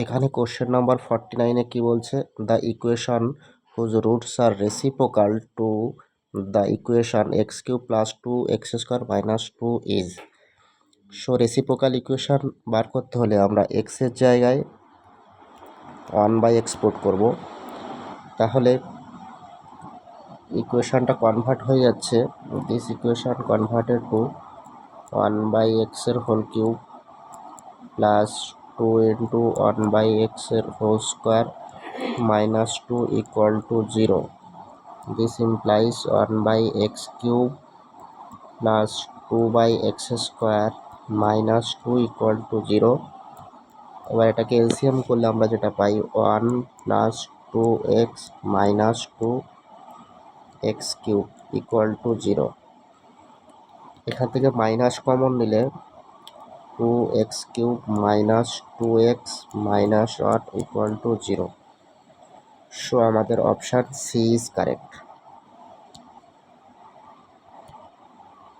এখানে question number 49-এ কি বলছে, the equation whose roots are reciprocal to the equation x cube plus 2x² minus 2 is. So reciprocal equation বার করতে হলে আমরা এক্সের জায়গায় 1/x পুট করব, তাহলে ইকুয়েশনটা কনভার্ট হয়ে যাচ্ছে। This equation converted to 1/x এর whole cube plus 2 into 1/x এর whole square minus 2 equal to 0. This implies 1/x cube plus 2/x square minus 2 equal to 0. এবার এটাকে এলসিএম করলে আমরা যেটা পাই 1 plus 2x minus 2x cube equal to 0. এখান থেকে minus common নিলে 2x cube minus 2x minus 1 equal to 0. So আমাদের option C is correct.